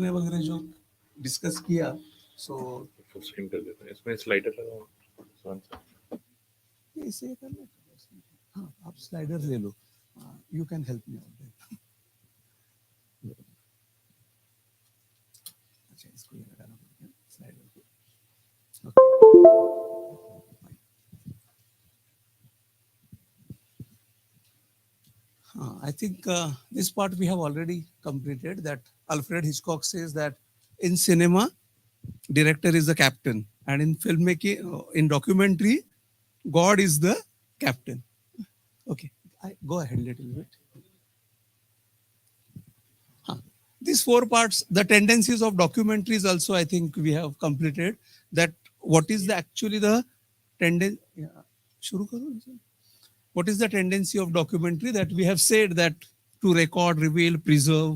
ने वगैरह जो डिस्कस किया सो फुल स्क्रीन कर देते हैं इसमें स्लाइडर लगा इसे कर लो हाँ आप स्लाइडर ले लो you can help me out अच्छा इसको ये लगाना पड़ेगा slider I think this part we have already completed. That Alfred Hitchcock says that in cinema, director is the captain, and in filmmaking, in documentary, God is the captain. Okay, go ahead a little bit. These four parts, the tendencies of documentaries also, I think we have completed. That what is the actually the tendency? What is the tendency of documentary? That we have said that to record, reveal, preserve,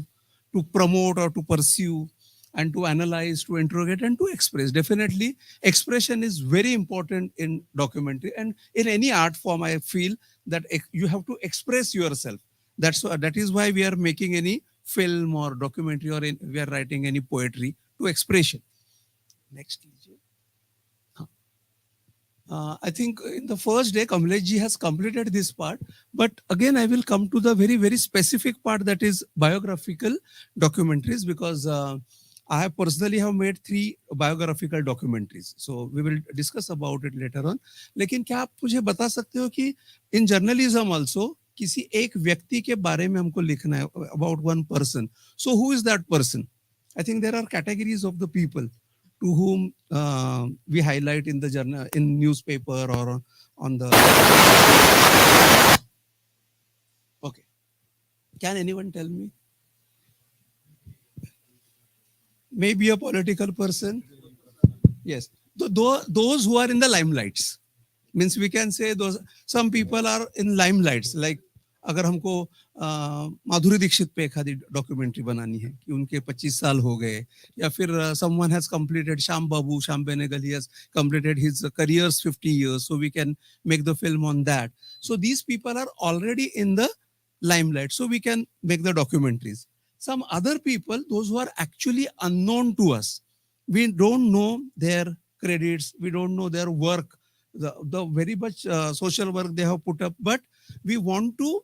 to promote or to pursue, and to analyze, to interrogate, and to express. Definitely, expression is very important in documentary, and in any art form. I feel that you have to express yourself. That is why we are making any film or documentary, or we are writing any poetry to expression. Next. I think in the first day, Kamlesh has completed this part. But again, I will come to the very, very specific part, that is biographical documentaries, because I have personally have made 3 biographical documentaries. So we will discuss about it later on. लेकिन क्या आप मुझे बता सकते हो कि in journalism also किसी एक व्यक्ति के बारे में हमको लिखना है, about one person. So who is that person? I think there are categories of the people to whom we highlight in the journal, in newspaper, or on the. Okay. Can anyone tell me? Maybe a political person. Yes. Those who are in the limelights. Means we can say those. Some people are in limelights. Like अगर हमको माधुरी दीक्षित पे एक आधी documentary बनानी है कि उनके 25 साल हो गए, या फिर someone has completed, Shyam Benegal, he has completed his career's 50 years, so we can make the film on that. So these people are already in the limelight, so we can make the documentaries. Some other people, those who are actually unknown to us, we don't know their credits, we don't know their work, the very much social work they have put up, but we want to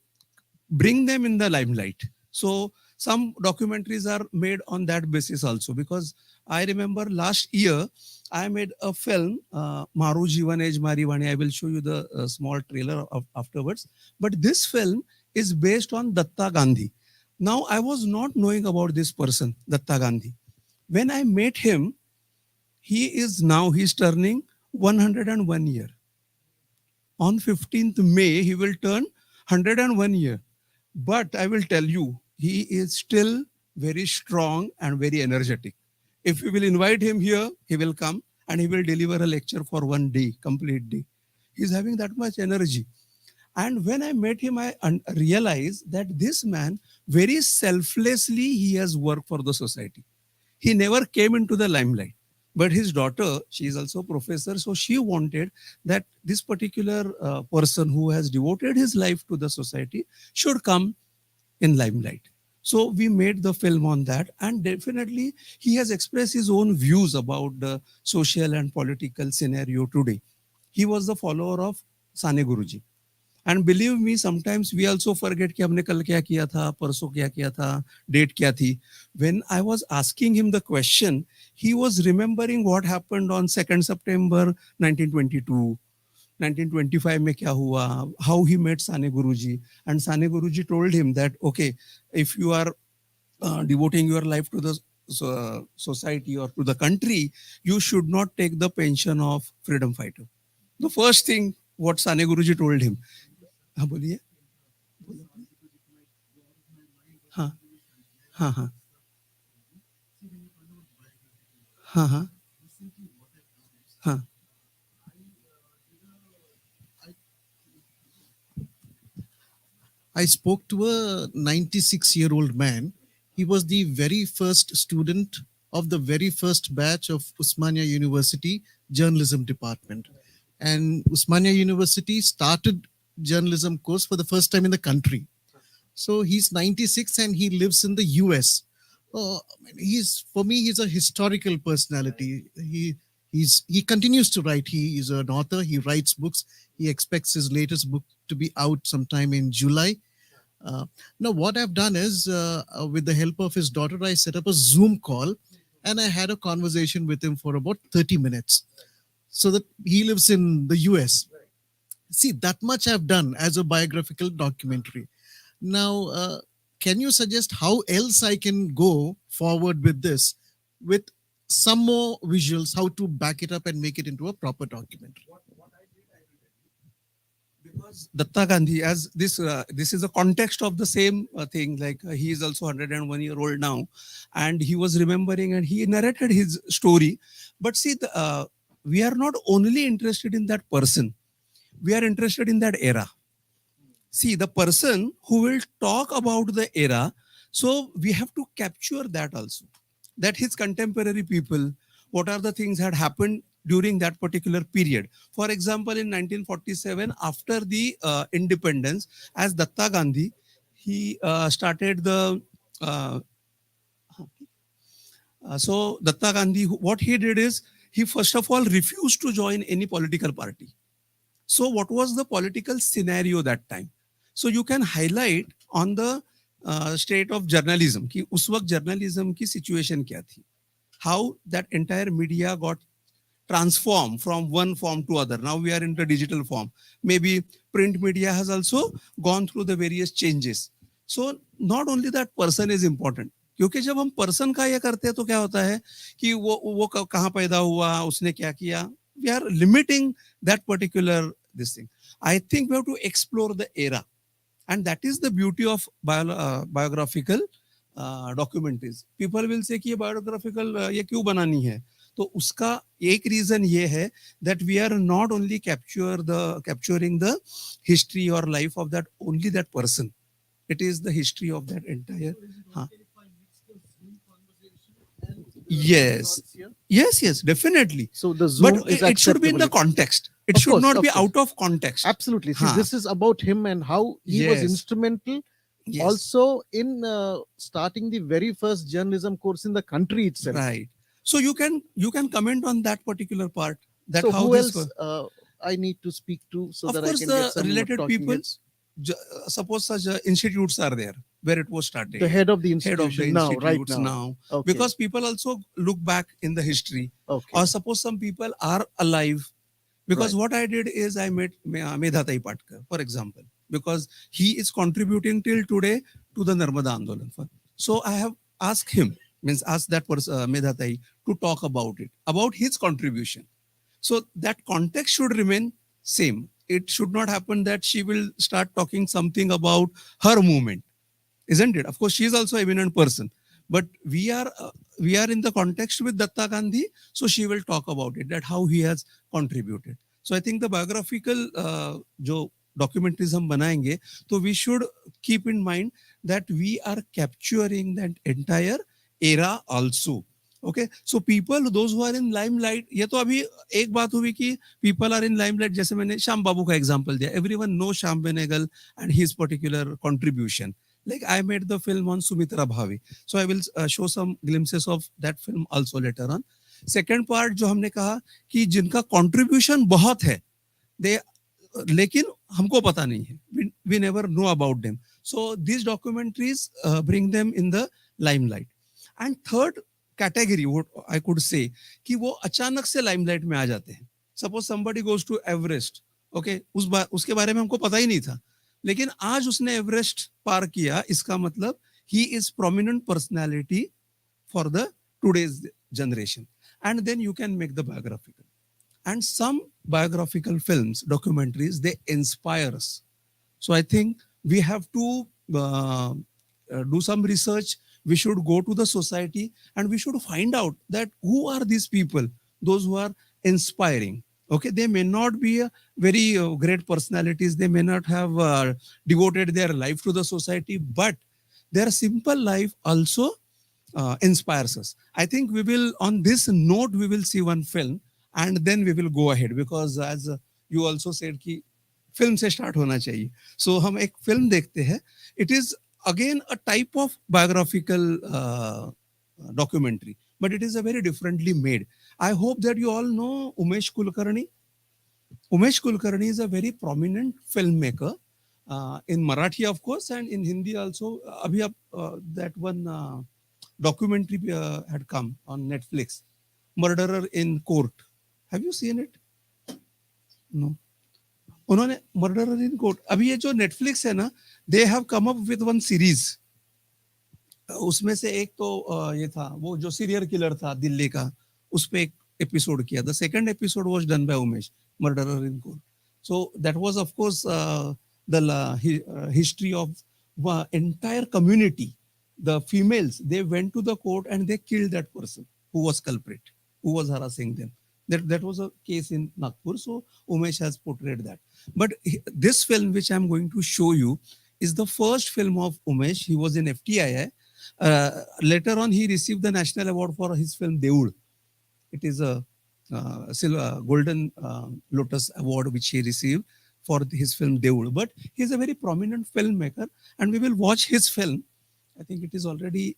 bring them in the limelight. So some documentaries are made on that basis also, because I remember last year I made a film, Maru Jivan Ej Mari Vani. I will show you the small trailer afterwards. But this film is based on Datta Gandhi. Now I was not knowing about this person, Datta Gandhi. When I met him, he's turning 101 year. On 15th May, he will turn 101 year. But I will tell you, he is still very strong and very energetic. If you will invite him here, he will come and he will deliver a lecture for one day, complete day. He's having that much energy. And when I met him, I realized that this man, very selflessly, he has worked for the society. He never came into the limelight. But his daughter, she is also a professor, so she wanted that this particular person who has devoted his life to the society should come in limelight. So we made the film on that, and definitely he has expressed his own views about the social and political scenario today. He was the follower of Sane Guruji. And believe me, sometimes we also forget कि हमने कल क्या किया था, परसों क्या किया था, date क्या थी. When I was asking him the question, he was remembering what happened on 2nd September 1922. 1925 में क्या हुआ, how he met Sane Guruji. And Sane Guruji told him that, okay, if you are devoting your life to the society or to the country, you should not take the pension of freedom fighter. The first thing what Sane Guruji told him. हाँ बोलिए. हाँ हाँ हाँ हाँ हाँ हाँ. I spoke to a 96-year-old man. He was the very first student of the very first batch of Usmania University journalism department. And Usmania University started journalism course for the first time in the country. So he's 96 and he lives in the US. I mean, for me, he's a historical personality. He continues to write. He is an author. He writes books. He expects his latest book to be out sometime in July. Uh, Now, what I've done is, with the help of his daughter, I set up a Zoom call, and I had a conversation with him for about 30 minutes. So that he lives in the US. See, that much I've done as a biographical documentary. Now, can you suggest how else I can go forward with this, with some more visuals, how to back it up and make it into a proper documentary? Because Datta Gandhi, as this is a context of the same thing. Like he is also 101-year-old now, and he was remembering and he narrated his story. But see, we are not only interested in that person; we are interested in that era. See, the person who will talk about the era, so we have to capture that also. That his contemporary people, what are the things had happened during that particular period. For example, in 1947, after the independence, as Datta Gandhi, he started the. Uh, so Datta Gandhi, what he did is he first of all refused to join any political party. So what was the political scenario that time? So you can highlight on the state of journalism कि उस वक्त journalism की situation क्या थी? How that entire media got transformed from one form to other. Now we are in the digital form. Maybe print media has also gone through the various changes. So not only that person is important. क्योंकि जब हम person का ये करते हैं तो क्या होता है कि वो कहाँ पैदा हुआ, उसने क्या किया, we are limiting that particular this thing. I think we have to explore the era, and that is the beauty of biographical documentaries. People will say कि ये biographical ये क्यों बनानी है? तो उसका एक reason ये है that we are not only capturing the history or life of that only that person. It is the history of that entire. Yes, yes, definitely. So the Zoom But is it should be in the acceptable. context. It Of should course, not of be course. out of context. Absolutely. See, Huh. this is about him and how he was Yes. instrumental Yes. also in starting the very first journalism course in the country itself. Right. So you can comment on that particular part. That So how who this else I need to speak to so of that course I can get the some related talking people. heads? Suppose such institutes are there where it was started. The head of the Head of the institution now, right institutes now. Okay. because people also look back in the history. Okay. Or suppose some people are alive. Because Right. what I did is I met Medhatai Patkar, for example, because he is contributing till today to the Narmada Andolan. So I have asked him, means asked that person, Medhatai, to talk about it, about his contribution. So that context should remain same. It should not happen that she will start talking something about her movement, isn't it? Of course, she is also an eminent person, but we are in the context with Datta Gandhi, so she will talk about it, that how he has contributed. So I think the biographical जो documentaries हम बनाएंगे, तो we should keep in mind that we are capturing that entire era also. Okay, so people, those who are in limelight, ये तो अभी एक बात हुई कि people are in limelight, जैसे मैंने श्याम बाबू का example दिया. Everyone knows Shyam Benegal and his particular contribution. Like I made the film on Sumitra Bhavi, so I will show some glimpses of that film also later on. Second part जो हमने कहा कि जिनका contribution बहुत है, they लेकिन हमको पता नहीं है. We never know about them. So these documentaries bring them in the limelight. And third category, what I could say, कि वो अचानक से limelight में आ जाते हैं. Suppose somebody goes to Everest, okay, उसके बारे में हमको पता ही नहीं था. लेकिन आज उसने एवरेस्ट पार किया, इसका मतलब he is prominent personality for the today's generation. And then you can make the biographical. And some biographical films, documentaries, they inspire us. So I think we have to do some research. We should go to the society and we should find out that who are these people, those who are inspiring. Okay, they may not be a very great personalities. They may not have devoted their life to the society, but their simple life also inspires us. I think we will, on this note, we will see one film and then we will go ahead, because as you also said कि film से start होना चाहिए. So हम एक film देखते हैं. It is again a type of biographical documentary, but it is a very differently made. I hope that you all know Umesh Kulkarni. Umesh Kulkarni is a very prominent filmmaker in Marathi, of course, and in Hindi also. That one documentary had come on Netflix, Murderer in Court. Have you seen it? No. उन्होंने murderer in court, अभी ये जो Netflix है ना, they have come up with one series. उसमें से एक तो ये था, वो जो सीरियल किलर था दिल्ली का, उस पे एक एपिसोड किया. The second episode was done by Umesh, murderer in court. So that was of course the history of entire community. The females, they went to the court and they killed that person who was culprit, who was harassing them. That was a case in Nagpur. So Umesh has portrayed that. But this film, which I'm going to show you, is the first film of Umesh. He was in FTII. Later on, he received the national award for his film Deul. It is a silver, golden lotus award which he received for his film Deul. But he is a very prominent filmmaker, and we will watch his film. I think it is already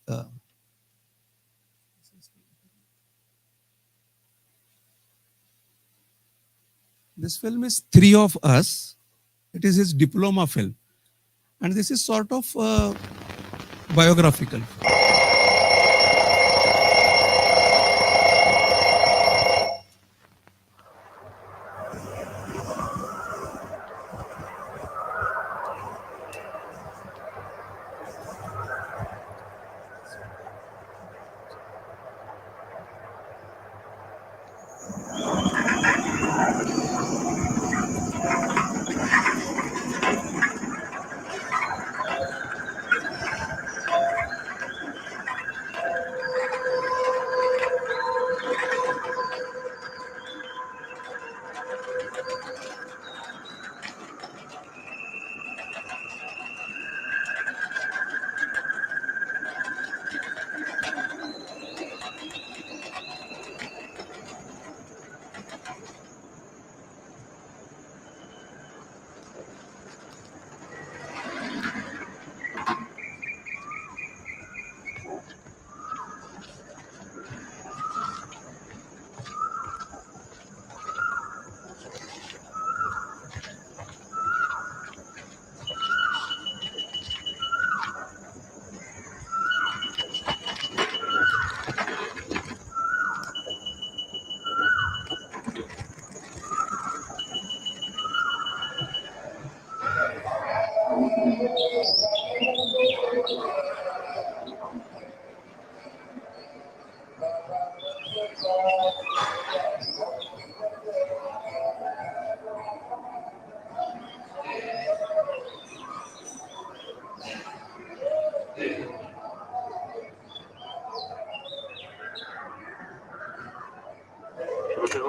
this film is Three of Us. It is his diploma film, and this is sort of biographical.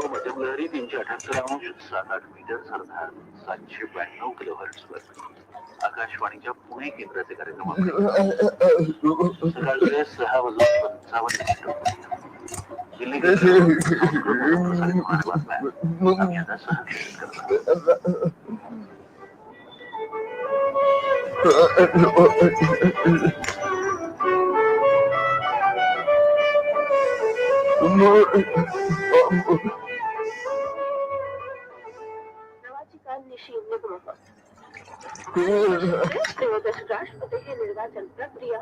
मध्यमलहरी 378.78 metre सरदार 792 किलोहर्ट्झवर आकाशवाणीच्या पुणे केंद्राचे कार्यक्रम सकाळचे 6:55 दिल्ली आम्ही आता सहक्षेप करणार. त्रयोदश राष्ट्रपती निर्वाचन प्रक्रिया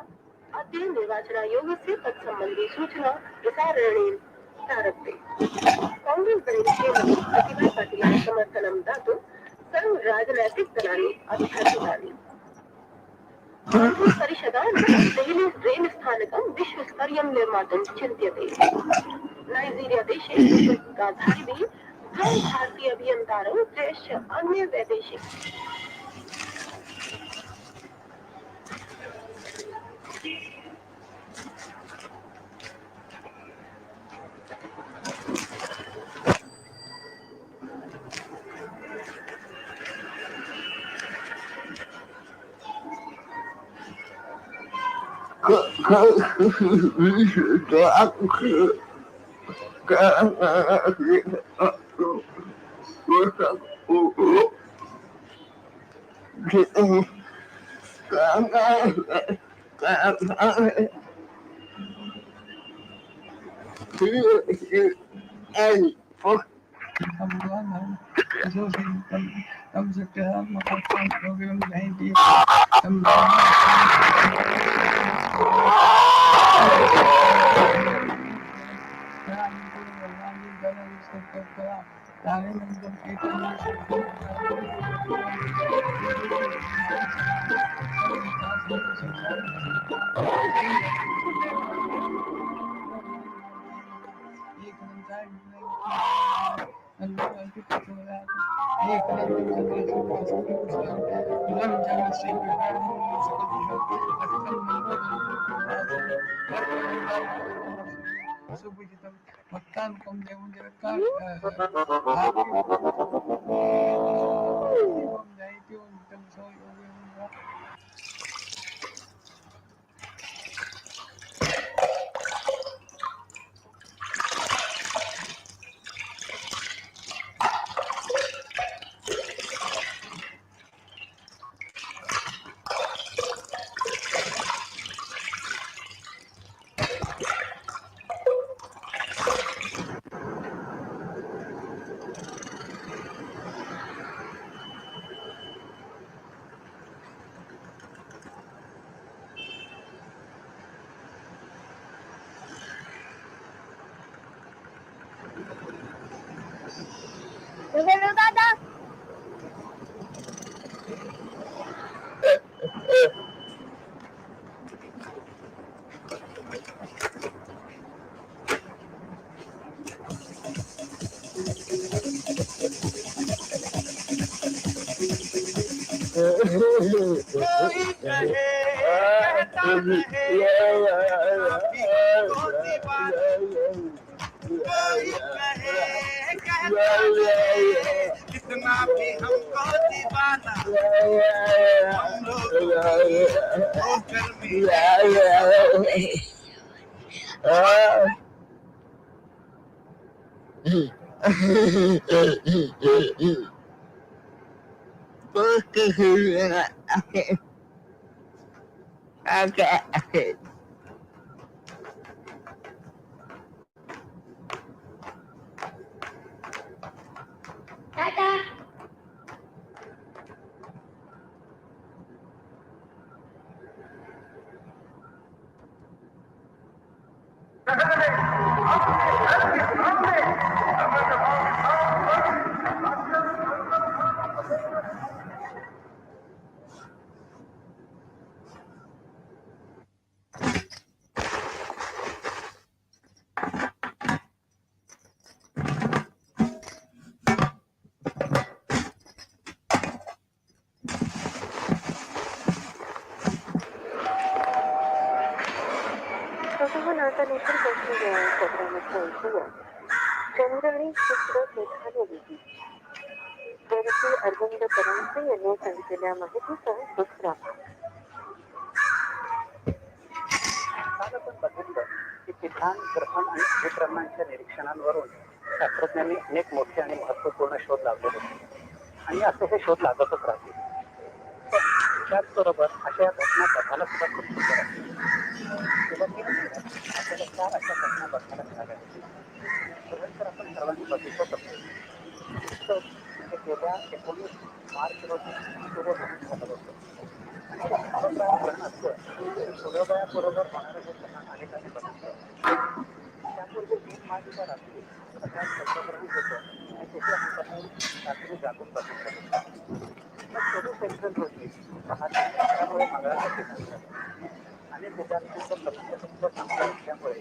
अद्य निर्वाचन आयोगस्य तत्सम्बन्धी सूचना प्रसारणेन प्रारभते. कांग्रेस दलस्य प्रतिभापाटिलाय समर्थनं दातुं सर्व राजनैतिक दलानि अभ्यर्थितानि. परिषदा देहली रेल स्थानकं विश्वस्तरीयं निर्मातुं चिन्त्यते. नाइजीरिया देशे राजधानिभिः भारतीय अभियन्तारं त्रयश्च अन्य वैदेशिक स्वतः नाटनेतर बसलेल्या सत्रामध्ये ऐकूया चंद्र आणि शुक्र मेधानविधी देवश्री अरविंद परांजपे यांनी सांगितलेल्या माहितीचा दुसरा भाग. काल आपण बघितलं की किसान ग्रहण आणि भूप्रमाणांच्या निरीक्षणांवरून शास्त्रज्ञांनी अनेक मोठे आणि महत्त्वपूर्ण शोध लावले होते आणि असे हे शोध लागतच राहतील. त्याचबरोबर अशा या घटना बघायला सुद्धा खूप सुंदर असतील. आपल्याला 4 अशा घटना बघायला मिळाल्या होत्या. तर आपण सर्वांनी बघितलं तर म्हणजे गेल्या 19 मार्च रोजी सूर्यग्रहण झालं होतं. ग्रहण असतं सूर्योदयाबरोबर होणारं हे ग्रहण अनेकांनी बघितलं. त्यापूर्वी 3 मार्चच्या रात्री सकाळ चंद्रग्रहण होतं आणि त्याची आम्ही रात्री जागून बघितलं होतं. मग 24 एप्रिल रोजी त्यामुळे मंगळाचं ठिकाण झालं आणि त्याच्यानंतर लक्षात चांगलं असल्यामुळे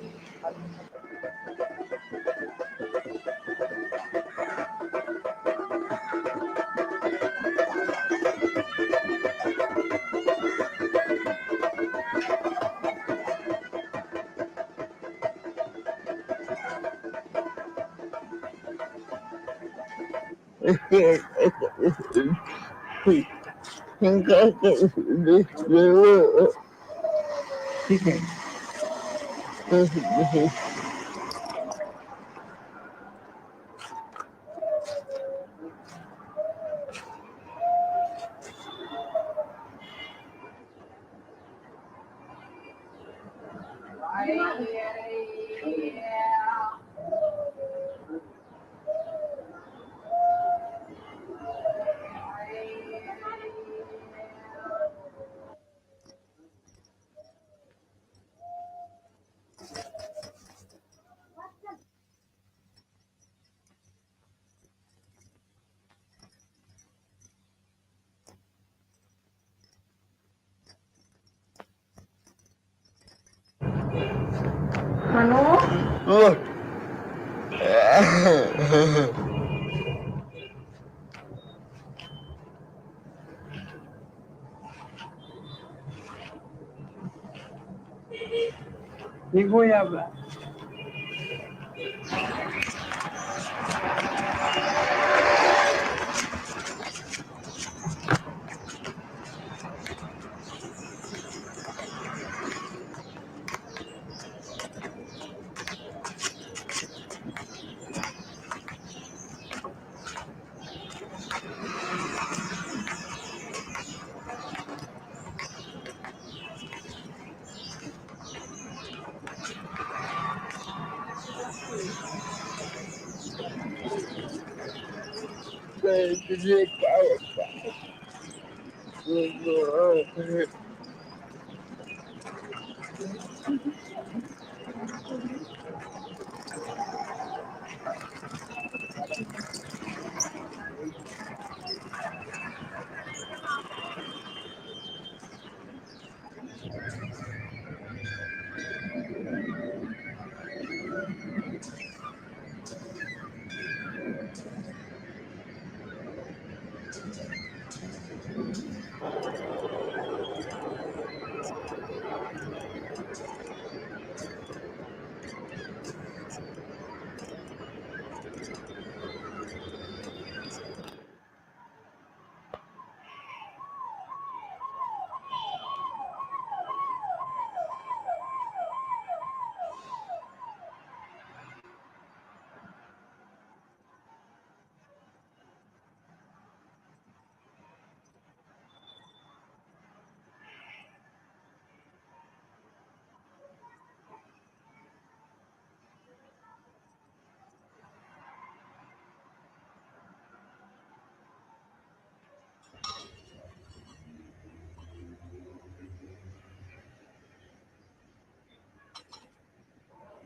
Look. Y voy a hablar.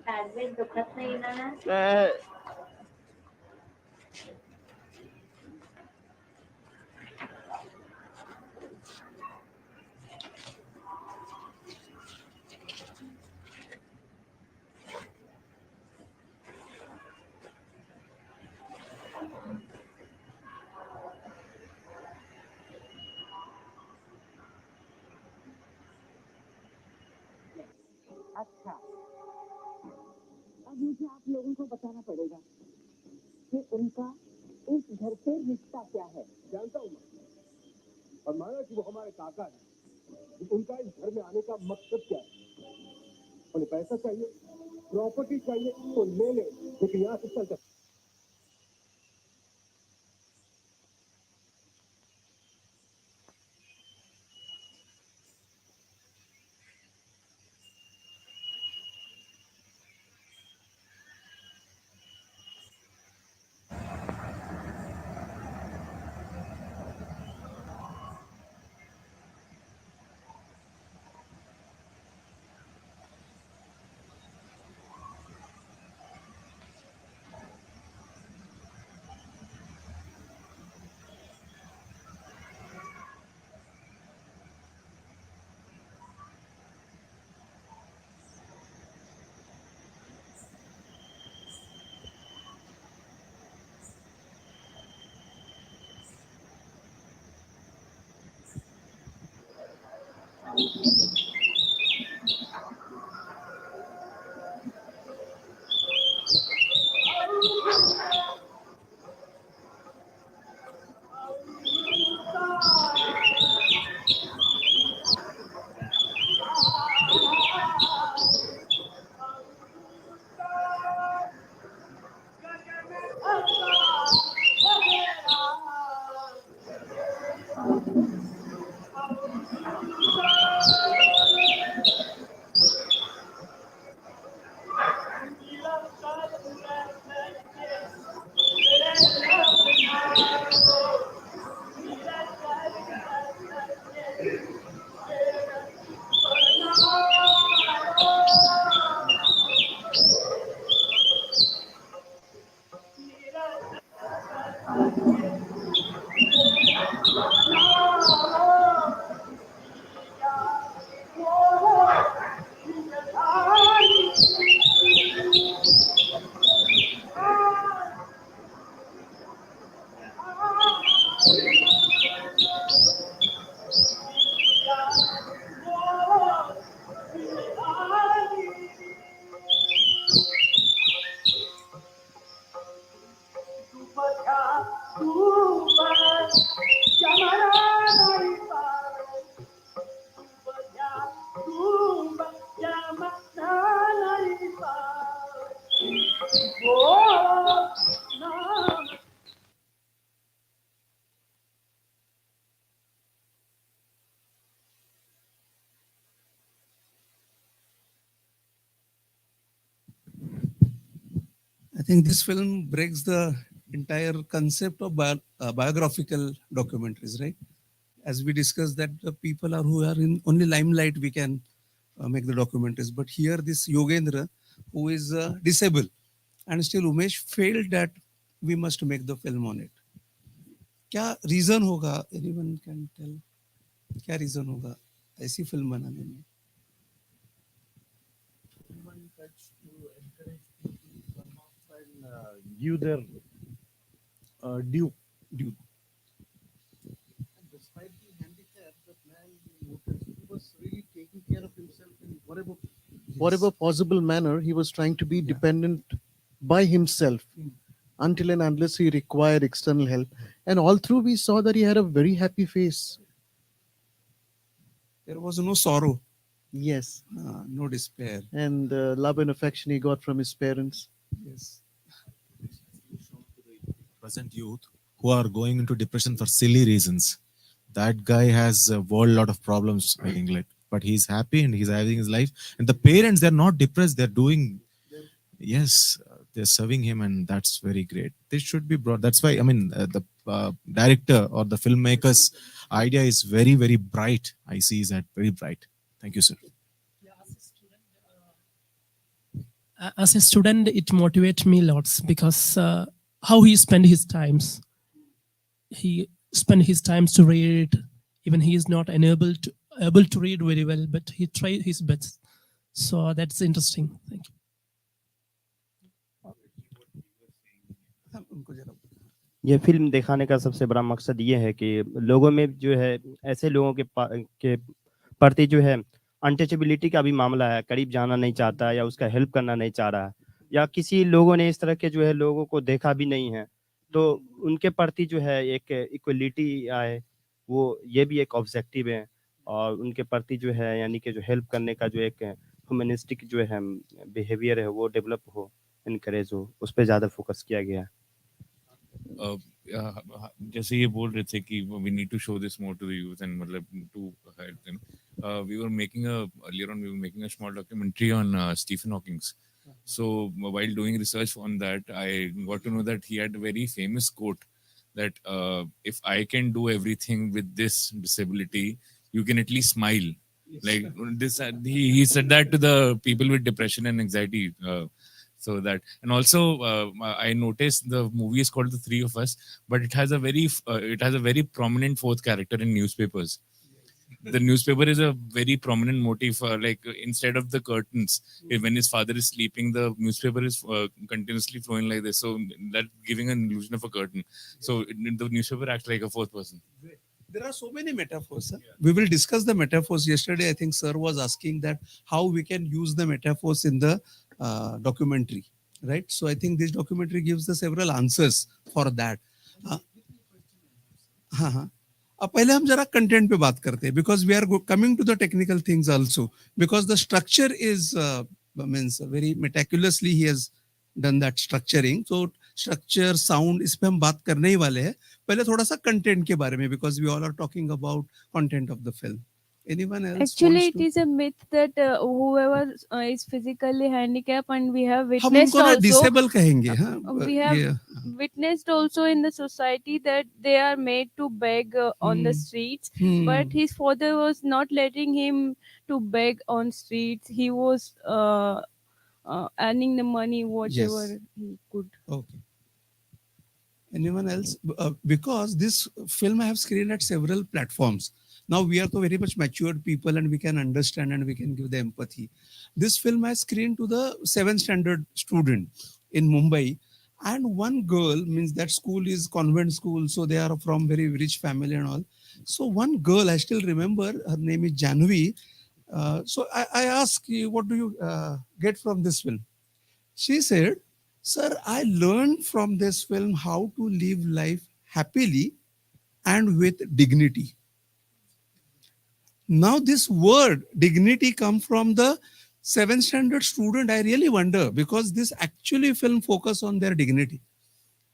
Admit दुखत नाही ना. अच्छा, अब मुझे आप लोगों को बताना पड़ेगा कि उनका इस घर से रिश्ता क्या है। जानता हूँ और माना कि वो हमारे काका है, उनका इस घर में आने का मकसद क्या है? उन्हें पैसा चाहिए, प्रॉपर्टी चाहिए तो ले ले, लेकिन यहाँ से चल सकते। I think this film breaks the entire concept of biographical documentaries, right? As we discussed that the people are who are in only limelight, we can make the documentaries. But here this Yogendra, who is disabled, and still Umesh felt that we must make the film on it. क्या reason होगा? Anyone can tell? क्या reason होगा ऐसी film बनाने में? Give their due. Despite the handicap, that man, he was really taking care of himself in whatever possible manner. He was trying to be dependent by himself until and unless he required external help. And all through, we saw that he had a very happy face. There was no sorrow, Yes. no despair. And the love and affection he got from his parents. Yes. Present youth who are going into depression for silly reasons. That guy has a whole lot of problems, I think, like, but he's happy and he's having his life. And the parents, they're not depressed. They're doing, yes, they're serving him, and that's very great. This should be brought. That's why, I mean, the director or the filmmaker's idea is very, very bright. I see that very bright. Thank you, sir. As a student, it motivates me lots because how he spent his times. He spent his times to read. Even he is not able to read very well, but he tried his best. So that's interesting. Thank you. ये film दिखाने का सबसे बड़ा मकसद ये है कि लोगों में जो है ऐसे लोगों के प्रति जो है अनटचेबिलिटी का भी मामला है, करीब जाना नहीं चाहता या उसका हेल्प करना नहीं चाह रहा है, या किसी लोगों ने इस तरह के जो है लोगों को देखा भी नहीं है, तो उनके प्रति जो है एक इक्वलिटी आए, वो ये भी एक ऑब्जेक्टिव है। और उनके प्रति जो है यानी कि जो हेल्प करने का जो एक ह्यूमनिस्टिक जो है बिहेवियर है वो डेवलप हो, इनकरेज हो, उस पर ज़्यादा फोकस किया गया है। जैसे ये बोल रहे थे कि we need to show this more to the youth and मतलब to help them. We were making a small documentary on Stephen Hawking. So while doing research on that, I got to know that he had a very famous quote that if I can do everything with this disability, you can at least smile. Yes. Like this, he said that to the people with depression and anxiety. So that, and also I noticed the movie is called The Three of Us, but it has a very prominent fourth character in newspapers. The newspaper is a very prominent motif. Like instead of the curtains, when his father is sleeping, the newspaper is continuously flowing like this. So that giving an illusion of a curtain. So the newspaper acts like a fourth person. There are so many metaphors. Huh? We will discuss the metaphors. Yesterday, I think Sir was asking that how we can use the metaphors in the documentary, right? So I think this documentary gives us several answers for that. अब पहले हम जरा content पे बात करते हैं, because we are coming to the technical things also, because the structure is means very meticulously he has done that structuring. So structure, sound, इस पे हम बात करने ही वाले हैं. पहले थोड़ा सा कंटेंट के बारे में, because we all are talking about content of the film. Anyone else? Actually, it is a myth that whoever is physically handicapped, and we have witnessed हम उनको ना also. disable कहेंगे, हाँ? We have witnessed also in the society that they are made to beg on the streets. But his father was not letting him to beg on streets. He was earning the money whatever he could. Okay. Anyone else? Because this film I have screened at several platforms. Now we are so very much matured people and we can understand and we can give the empathy. This film I screened to the 7th standard student in Mumbai, and one girl, means that school is convent school, so they are from very rich family and all. So one girl, I still remember, her name is Janvi. So I asked, what do you get from this film? She said, sir, I learned from this film how to live life happily and with dignity. Now this word dignity comes from the 7th standard student, I really wonder, because this actually film focus on their dignity.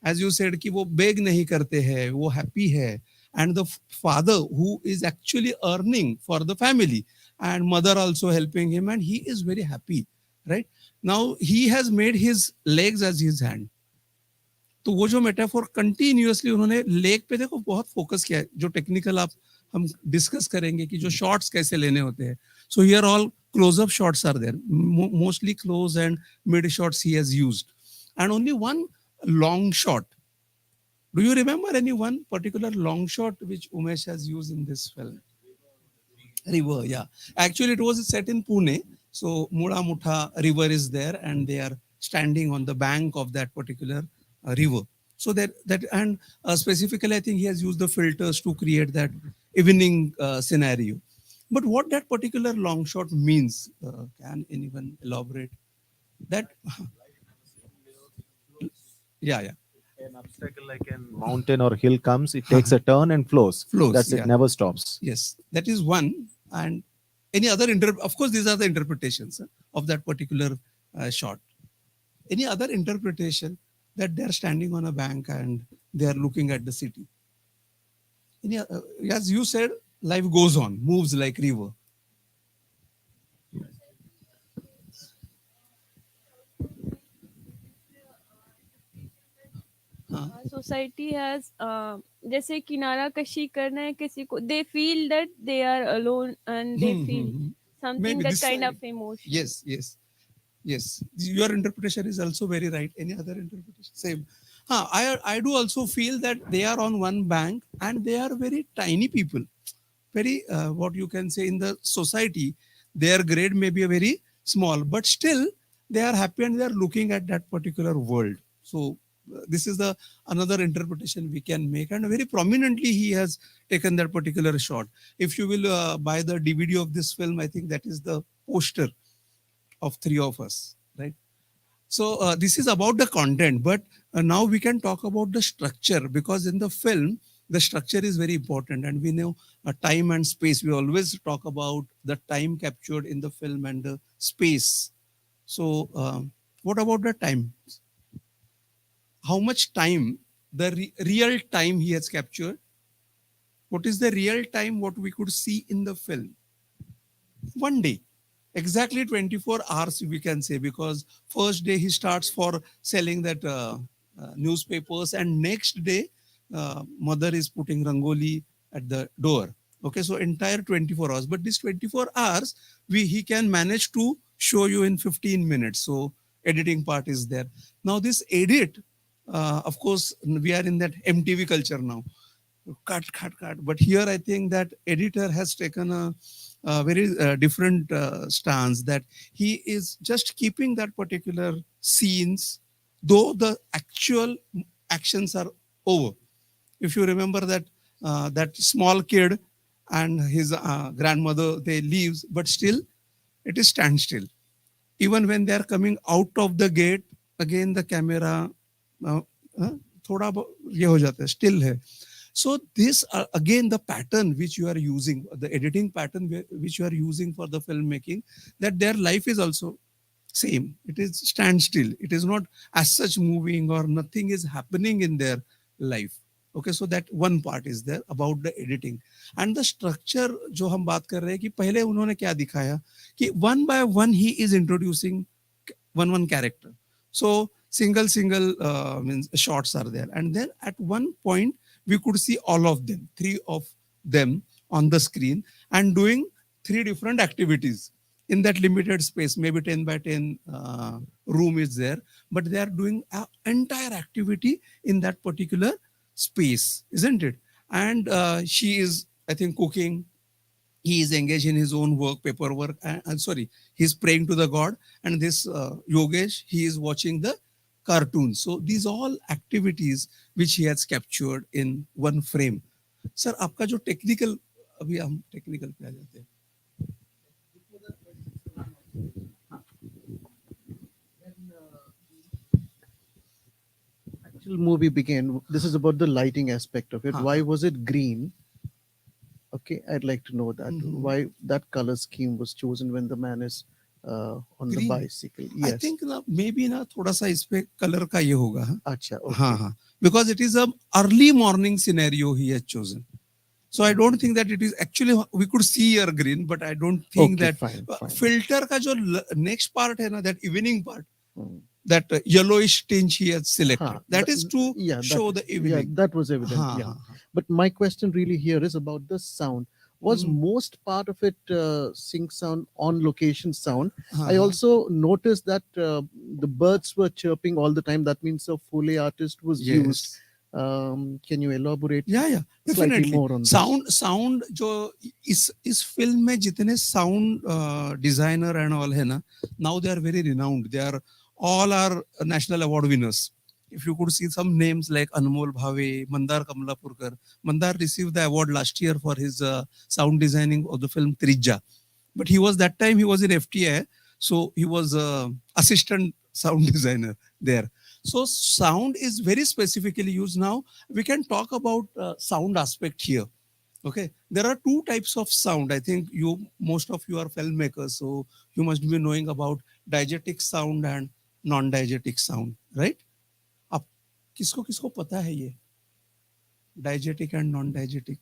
As you said कि वो beg नहीं करते हैं, वो happy है, and the father who is actually earning for the family, and mother also helping him, and he is very happy, right? Now he has made his legs as his hand. तो वो जो metaphor continuously उन्होंने leg पे देखो बहुत focus किया है, जो टेक्निकल आप हम डिस्कस करेंगे कि जो शॉट्स कैसे लेने होते हैं. So here all close-up shots are there, mostly close and mid shots he has used, and only one long shot. Do you remember any one particular long shot which Umesh has used in this film? River, yeah. Actually, it was set in Pune. So Muda Mutha river is there, and they are standing on the bank of that particular river. So that and specifically, I think he has used the filters to create that evening scenario. But what that particular long shot means, can anyone elaborate? That, yeah. An obstacle like a mountain or hill comes, it takes a turn and flows. That's yeah. it, never stops. Yes, that is one. And any other of course, these are the interpretations of that particular shot. Any other interpretation that they are standing on a bank and they are looking at the city? Any, as you said, life goes on, moves like river. Society has जैसे किनारा कशी करना है किसी को, they feel that they are alone and they feel something, Maybe that this kind side. of emotion. Yes. Your interpretation is also very right. Any other interpretation? Same. I do also feel that they are on one bank and they are very tiny people. Very, what you can say in the society, their grade may be a very small, but still they are happy and they are looking at that particular world. So this is the another interpretation we can make, and very prominently he has taken that particular shot. If you will buy the DVD of this film, I think that is the poster of three of us, right? So this is about the content, but now we can talk about the structure, because in the film the structure is very important, and we know time and space. We always talk about the time captured in the film and the space. So what about the time? How much time, the real time he has captured? What is the real time what we could see in the film? One day. Exactly 24 hours we can say, because first day he starts for selling that newspapers, and next day mother is putting rangoli at the door. Okay, so entire 24 hours. But this 24 hours he can manage to show you in 15 minutes. So editing part is there. Now this edit, of course, we are in that MTV culture now. Cut. But here I think that editor has taken a very different stance, that he is just keeping that particular scenes, though the actual actions are over. If you remember that that small kid and his grandmother, they leaves, but still it is standstill. Even when they are coming out of the gate, again the camera thoda ye ho jata hai, still hai. So this again the pattern which you are using, the editing pattern which you are using for the filmmaking, that their life is also same. It is standstill. It is not as such moving, or nothing is happening in their life. Okay, so that one part is there about the editing. And the structure जो हम बात कर रहे हैं कि पहले उन्होंने क्या दिखाया कि one by one he is introducing one character. So single means shots are there, and then at one point we could see all of them, three of them on the screen, and doing three different activities in that limited space. Maybe 10 by 10 room is there, but they are doing an entire activity in that particular space, isn't it? And she is, I think, cooking. He is engaged in his own work, paperwork, and sorry, he's praying to the God. And this Yogesh, he is watching the cartoons. So these all activities which he has captured in one frame. Sir, आपका जो technical, अभी हम technical पे आ जाते हैं. Actual movie began. This is about the lighting aspect of it. Why was it green? Okay, I'd like to know that. Why that color scheme was chosen when the man is on the Green. bicycle. I Yes. think ना maybe ना थोड़ा सा इस पे colour का ये होगा हाँ Acha, okay. हाँ हाँ because it is a early morning scenario he has chosen. So I don't think that it is actually we could see your green, but I don't think Okay, that fine, fine. filter का जो next part है ना that evening part, Hmm. that yellowish tinge he has selected. Huh, That is to yeah, show the yeah, evening. that was evident. हाँ, Yeah. हाँ, हाँ. But my question really here is about the sound. Was most part of it sync sound, on location sound? I also noticed that the birds were chirping all the time. That means a Foley artist was used. Yes. Can you elaborate Yeah, slightly definitely. more on Sound जो इस film में जितने sound designer and all है ना, now they are very renowned. They are all are national award winners. If you could see some names like Anmol Bhave, Mandar Kamlapurkar. Mandar received the award last year for his sound designing of the film Trijja. But he was that time he was in FTI, so he was assistant sound designer there. So sound is very specifically used. Now we can talk about sound aspect here. Okay, there are two types of sound. I think most of you are filmmakers, so you must be knowing about diegetic sound and non-diegetic sound, right? अब किसको किसको पता है ये diegetic and non-diegetic?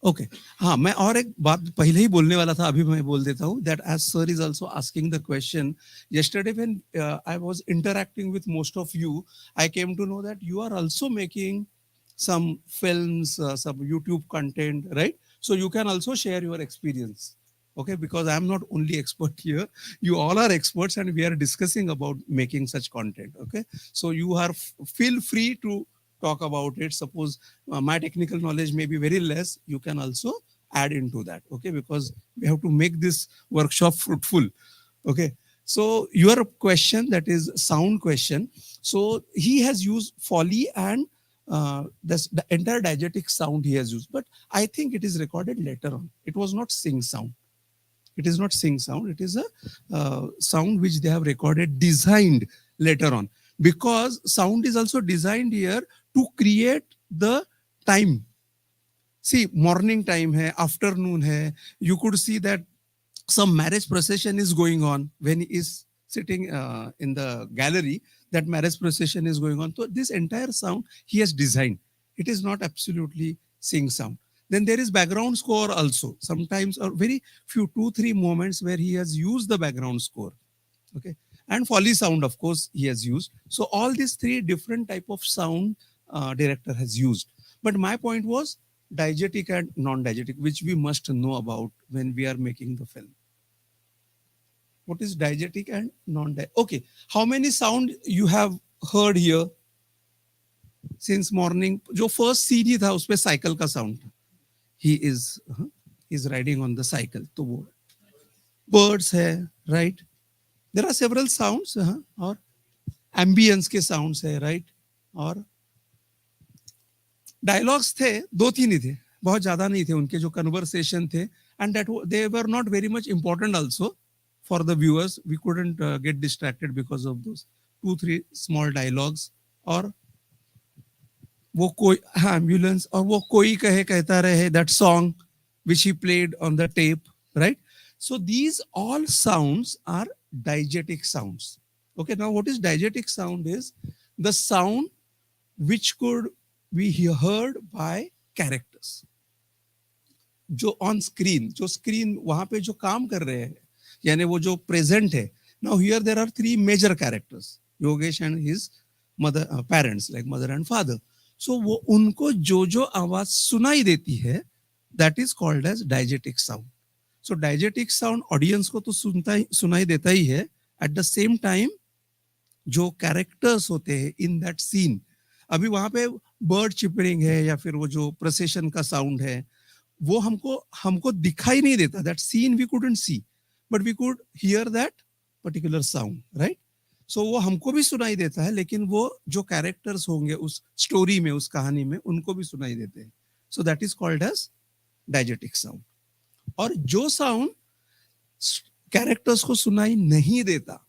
Okay हाँ मैं और एक बात पहले ही बोलने वाला था अभी मैं बोल देता हूँ that as sir is also asking the question yesterday when I was interacting with most of you I came to know that you are also making some films some YouTube content, right? So you can also share your experience, okay, because I am not only expert here, you all are experts and we are discussing about making such content, okay? So you are feel free to talk about it. Suppose my technical knowledge may be very less, you can also add into that, okay, because we have to make this workshop fruitful, okay? So your question, that is sound question, so he has used Foley and the entire diegetic sound he has used, but I think it is recorded later on. It was not sing sound. It is not sing sound. It is a sound which they have recorded, designed later on, because sound is also designed here to create the time. See, morning time hai, afternoon hai. You could see that some marriage procession is going on when he is sitting in the gallery. That marriage procession is going on. So this entire sound he has designed. It is not absolutely sing sound. Then there is background score also. Sometimes or very few 2-3 moments where he has used the background score. Okay, and Foley sound, of course, he has used. So all these three different type of sound director has used. But my point was diegetic and non-diegetic, which we must know about when we are making the film. What is diegetic and non-diegetic? Okay, how many sound you have heard here since morning? जो first scene ही था उसपे cycle का sound. He is riding on the cycle. तो वो birds है, right? There are several sounds और ambience के sounds है, right? और dialogues थे, 2-3 ही थे, बहुत ज़्यादा नहीं थे उनके जो conversation थे, and that they were not very much important also for the viewers. We couldn't get distracted because of those 2-3 small dialogues. और वो कोई ambulance और वो कोई कहे कहता रहे, that song which he played on the tape, right? So these all sounds are diegetic sounds. Okay, now what is diegetic sound is the sound which could be heard by characters. जो on screen, जो screen वहाँ पे जो काम कर रहे हैं, यानी वो जो present है. Now here there are 3 major characters, Yogesh and his mother, parents, like mother and father. So वो उनको जो आवाज सुनाई देती है, that is called as diegetic sound. So diegetic sound audience को तो सुनाई देता ही है. At the same time जो characters होते हैं in that scene, अभी वहाँ पे bird chirping है या फिर वो जो procession का sound है, वो हमको दिखाई नहीं देता. That scene we couldn't see, but we could hear that particular sound, right? So वो हमको भी सुनाई देता है, लेकिन वो जो characters होंगे उस story में, उस कहानी में, उनको भी सुनाई देते हैं. So that is called as diegetic sound. और जो sound characters को सुनाई नहीं देता,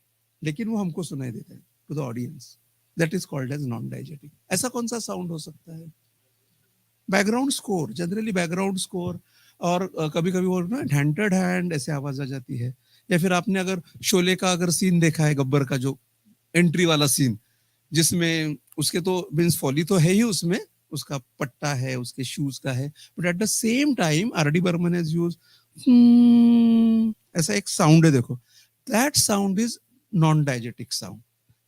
लेकिन वो हमको सुनाई देता है to the audience, that is called as non-diegetic. ऐसा कौन सा sound हो सकता है? Background score, generally background score, और कभी-कभी वो ना dented hand ऐसे आवाज आ जाती है, या फिर आपने अगर शोले का अगर सीन देखा है, गब्बर का जो एंट्री वाला सीन, जिसमें उसके तो मीन्स फॉली तो है ही, उसमें उसका पट्टा है, उसके शूज का है, but at the same time R D. Burman has used ऐसा एक साउंड है, देखो, that sound is non diegetic sound.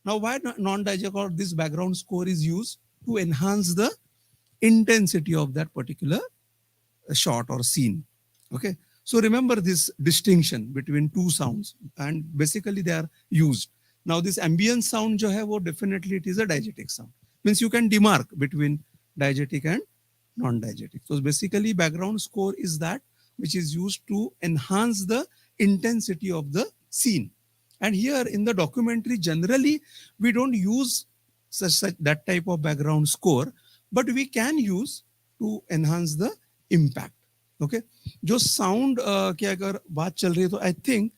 Now why non diegetic? और this background score is used to enhance the intensity of that particular shot or scene. Okay, so remember this distinction between two sounds, and basically they are used. Now this ambient sound jo hai, wo definitely it is a diegetic sound, means you can demark between diegetic and non-diegetic. So basically background score is that which is used to enhance the intensity of the scene. And here in the documentary generally we don't use such that type of background score, but we can use to enhance the impact. Okay, जो sound की अगर बात चल रही है, तो I think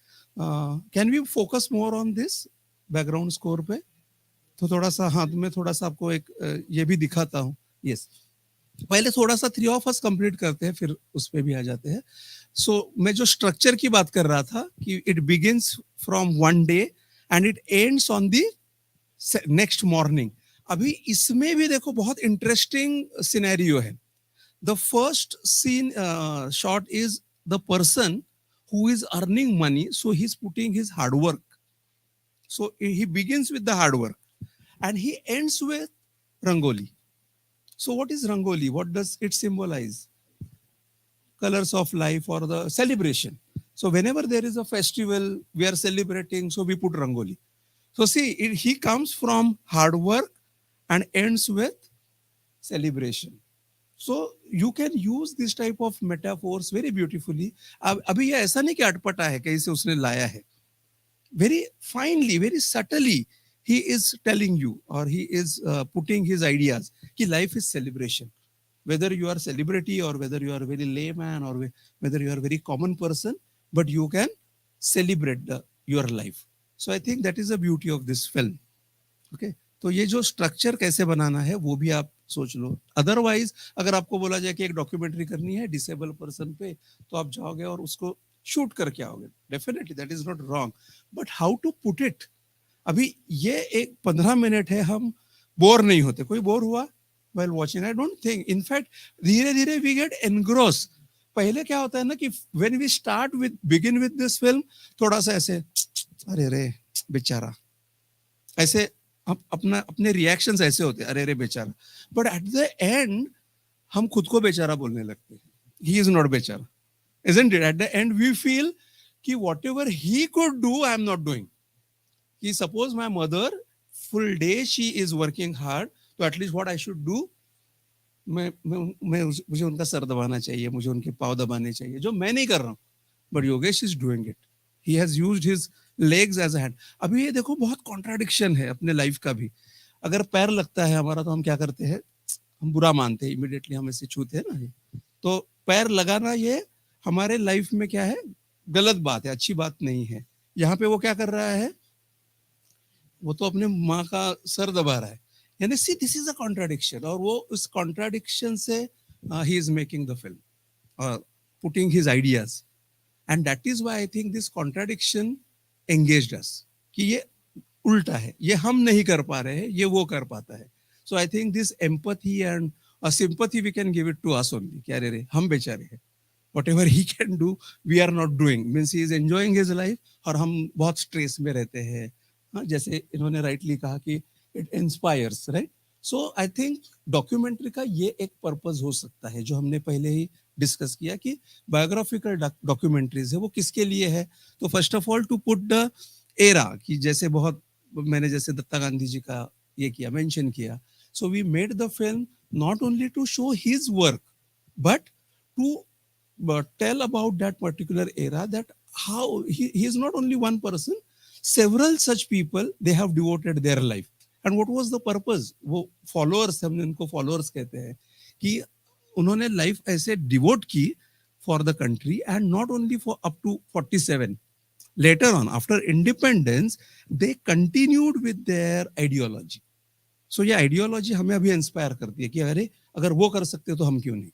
can we focus more on this background score पे? तो थोड़ा सा, हाँ, मैं थोड़ा सा आपको एक ये भी दिखाता हूँ. Yes, पहले थोड़ा सा 3 of us कंप्लीट करते हैं, फिर उस पे भी आ जाते हैं. So मैं जो स्ट्रक्चर की बात कर रहा था कि it begins from one day and it ends on the next morning. अभी इसमें भी देखो बहुत इंटरेस्टिंग सिनेरियो है. The first scene shot is the person who is earning money, so he is putting his hard work. So he begins with the hard work and he ends with rangoli. So what is rangoli? What does it symbolise? Colors of life or the celebration. So whenever there is a festival, we are celebrating, so we put rangoli. So see, he comes from hard work and ends with celebration. So you can use this type of metaphors very beautifully. अभी ये ऐसा नहीं कि अटपटा है, कहीं से उसने लाया है. Very finely, very subtly, he is telling you, or he is putting his ideas कि life is celebration. Whether you are a celebrity or whether you are a very layman or whether you are a very common person, but you can celebrate your life. So I think that is the beauty of this film. Okay, तो ये जो structure कैसे बनाना है वो भी आप सोच लो. Otherwise अगर आपको बोला जाए कि एक डॉक्यूमेंट्री करनी है डिसेबल पर्सन पे, तो आप जाओगे और उसको शूट करके आओगे. Definitely that is not wrong, but how to put it? अभी ये एक 15 मिनट है, हम बोर नहीं होते. कोई बोर हुआ while watching? I don't think. In fact, धीरे धीरे we get engrossed. पहले क्या होता है ना कि when we begin with this film, थोड़ा सा ऐसे, अरे रे बेचारा, ऐसे अपने रिएक्शंस ऐसे होते हैं, अरे रे बेचारा. बट एट द एंड हम खुद को बेचारा बोलने लगते हैं. He is not बेचारा, isn't it? At the end we feel कि whatever he could do, I am not doing. कि suppose my mother full day she is working hard, तो at least what I should do, मुझे उनका sir दबाना चाहिए, मुझे उनके पाँव दबाने चाहिए, जो मैं नहीं कर रहा हूँ. But Yogesh is doing it. He has used his legs as a hand. अभी ये देखो बहुत कॉन्ट्राडिक्शन है अपने लाइफ का भी. अगर पैर लगता है हमारा तो हम क्या करते हैं? हम बुरा मानते हैं, इमीडिएटली हम ऐसे छूते हैं ना. तो पैर लगाना ये हमारे लाइफ में क्या है? गलत बात है, अच्छी बात नहीं है. यहाँ पे वो क्या कर रहा है? वो तो अपने माँ का सर दबा रहा है. यानी see this is a contradiction, और वो उस कॉन्ट्राडिक्शन से ही इज मेकिंग द फिल्म और putting his ideas, and that is why I think this contradiction engaged us, कि ये उल्टा है, ये हम नहीं कर पा रहे हैं, ये वो कर पाता है. So I think this empathy and sympathy we can give it to us only. क्या रे हम बेचारे हैं, whatever he can do we are not doing, means he is enjoying his life, और हम बहुत स्ट्रेस में रहते हैं. जैसे इन्होंने राइटली कहा कि it inspires, right? So I think documentary का ये एक पर्पस हो सकता है, जो हमने पहले ही डिस्कस किया कि बायोग्राफिकल डॉक्यूमेंट्रीज है वो किसके लिए है. तो first of all to put the era, कि जैसे बहुत मैंने जैसे दत्ता गांधी जी का ये किया, मेंशन किया. So we made the film not only to show his work, but to tell about that particular era, that how he is not only one person, several such people they have devoted their life. And what was the purpose? वो followers, हम इनको followers कहते हैं, कि उन्होंने life ऐसे devote की for the country, and not only for up to 47. Later on, after independence, they continued with their ideology. So ये ideology हमें अभी इंस्पायर करती है कि अरे अगर वो कर सकते तो हम क्यों नहीं,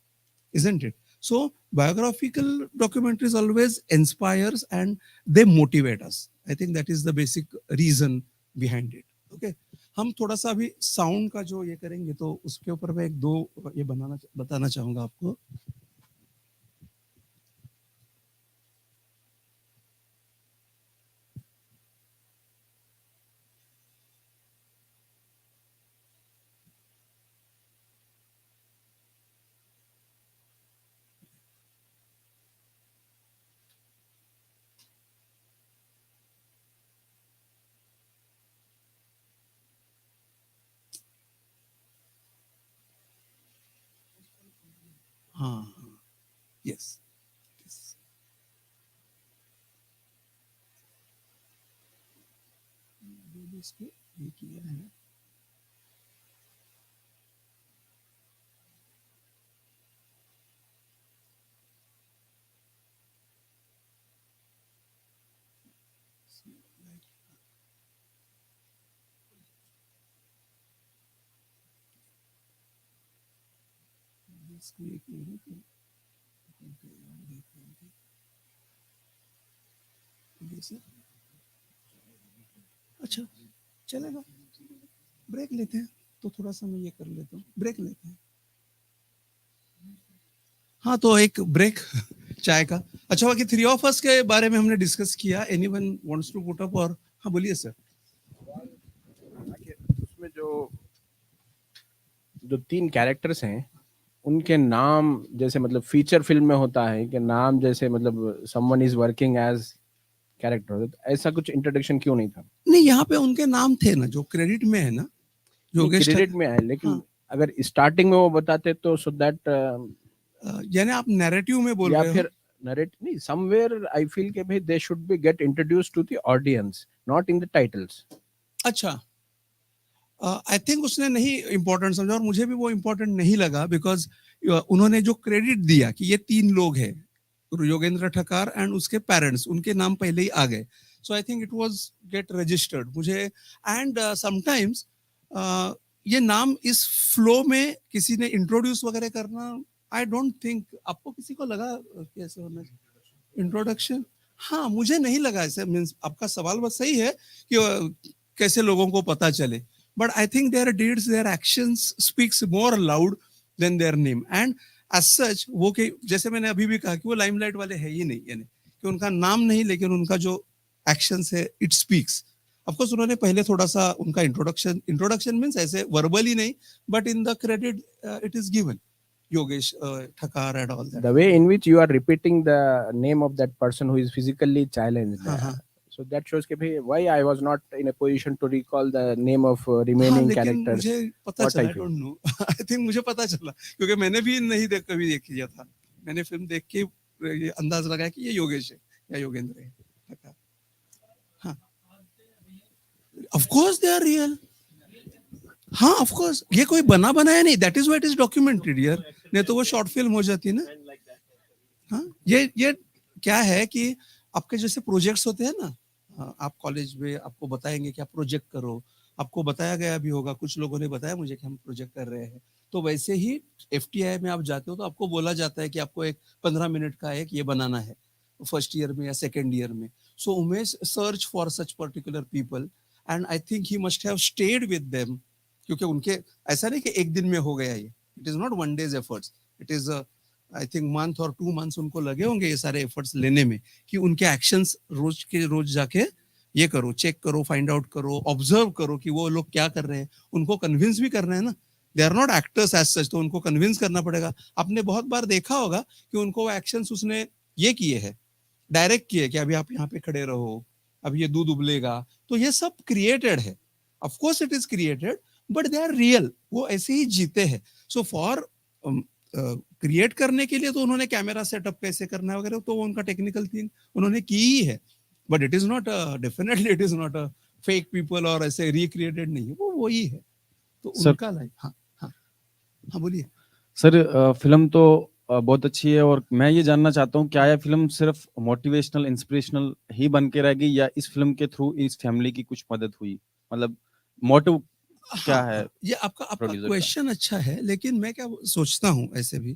isn't it? So biographical documentaries always inspires and they motivate us. I think that is the basic reason behind it. Okay. हम थोड़ा सा अभी साउंड का जो ये करेंगे तो उसके ऊपर मैं एक दो ये बताना चाहूंगा आपको. हाँ, yes. Yes. इसको ये किया है. इसको एक मिनट. अच्छा चलेगा. ब्रेक लेते हैं तो थोड़ा सा मैं ये कर लेता हूँ. ब्रेक लेते हैं. हाँ तो एक ब्रेक चाय का. अच्छा बाकी 3 of us के बारे में हमने डिस्कस किया. Anyone wants to put up और हाँ बोलिए सर. उसमें जो 3 कैरेक्टर्स हैं उनके नाम जैसे मतलब फीचर फिल्म में होता है कि नाम जैसे मतलब someone is working as character, ऐसा कुछ इंट्रोडक्शन क्यों नहीं था? नहीं यहाँ पे उनके नाम थे ना जो क्रेडिट में है ना. क्रेडिट में है लेकिन हाँ. अगर स्टार्टिंग में वो बताते तो सो दैट यानी आप नैरेटिव में बोल रहे हो. फिर नरेट नहीं, समवेयर आई फील कि भाई they should be get introduced to the audience not in the titles. अच्छा आई थिंक उसने नहीं इम्पोर्टेंट समझा और मुझे भी वो इम्पोर्टेंट नहीं लगा बिकॉज उन्होंने जो क्रेडिट दिया कि ये 3 लोग हैं, योगेंद्र ठकार एंड उसके पेरेंट्स, उनके नाम पहले ही आ गए. So I think it was get registered मुझे. एंड समटाइम्स ये नाम इस फ्लो में किसी ने इंट्रोड्यूस वगैरह करना, आई डोंट थिंक. आपको किसी को लगा कैसे होना इंट्रोडक्शन? हाँ मुझे नहीं लगा ऐसे. मीन्स आपका सवाल बस सही है कि कैसे लोगों को पता चले. But I think their deeds, their actions speaks more loud than their name. And as such, वो के जैसे मैंने अभी भी कहा कि वो लाइमलाइट वाले है ही नहीं, यानी कि उनका नाम नहीं लेकिन उनका जो एक्शंस है इट स्पीक्स. ऑफ कोर्स उन्होंने पहले थोड़ा सा उनका इंट्रोडक्शन मींस ऐसे वर्बली नहीं but in the credit it is given Yogesh Thakar and all that. The way in which you are repeating the name of that person who is physically challenged. So that shows कि why I was not in a position to recall the name of remaining characters. मुझे पता चला. I don't know. I think मुझे पता चला क्योंकि मैंने भी नहीं कभी देखा था. मैंने फिल्म देख के ये अंदाज लगाया कि ये योगेश है या योगेंद्र है. हाँ. Of course they are real. हाँ ऑफ कोर्स ये कोई बना बनाया नहीं. That is what is documented यार. नहीं तो वो शॉर्ट फिल्म हो जाती ना. हाँ ये क्या है कि आपके जैसे प्रोजेक्ट्स होते हैं ना, आप कॉलेज में आपको बताएंगे कि आप प्रोजेक्ट करो. आपको बताया गया भी होगा, कुछ लोगों ने बताया मुझे कि हम प्रोजेक्ट कर रहे हैं. तो वैसे ही FTI में आप जाते हो तो आपको बोला जाता है कि आपको एक 15 मिनट का एक ये बनाना है फर्स्ट ईयर में या सेकेंड ईयर में. So Umesh search for such particular people and I think he must have stayed with them. क्योंकि उनके ऐसा नहीं कि एक दिन में हो गया ये. It is not one days efforts. It is I think month और 2 months उनको लगे होंगे ये सारे एफर्ट्स लेने में कि उनके एक्शंस रोज के रोज जाके ये करो, चेक करो, फाइंड आउट करो, ऑब्जर्व करो कि वो लोग क्या कर रहे हैं. उनको कन्विंस भी करना है ना. They are not actors as such, तो उनको कन्विंस करना पड़ेगा. आपने बहुत बार देखा होगा कि उनको वो एक्शंस उसने ये किए हैं, डायरेक्ट किए कि अभी आप यहाँ पे खड़े रहो, अब ये दूध उबलेगा. तो ये सब क्रिएटेड है. Of course it is created but they are real. वो ऐसे ही जीते हैं. सो फॉर क्रिएट करने के लिए तो उन्होंने कैमरा सेटअप कैसे करना है वगैरह तो वो उनका टेक्निकल थिंग उन्होंने की ही है. But it is not definitely it is not a fake people और ऐसे रिक्रिएटेड नहीं है. वो वही है. तो उनका लाइफ. हाँ हाँ हाँ बोलिए सर. फिल्म तो बहुत अच्छी है और मैं ये जानना चाहता हूँ क्या यह फिल्म सिर्फ मोटिवेशनल इंस्पिरेशनल ही बन के रह गई या इस फिल्म के थ्रू इस फैमिली की कुछ मदद हुई? मतलब मोटिव क्या है? ये आपका क्वेश्चन अच्छा है. लेकिन मैं क्या सोचता हूँ ऐसे भी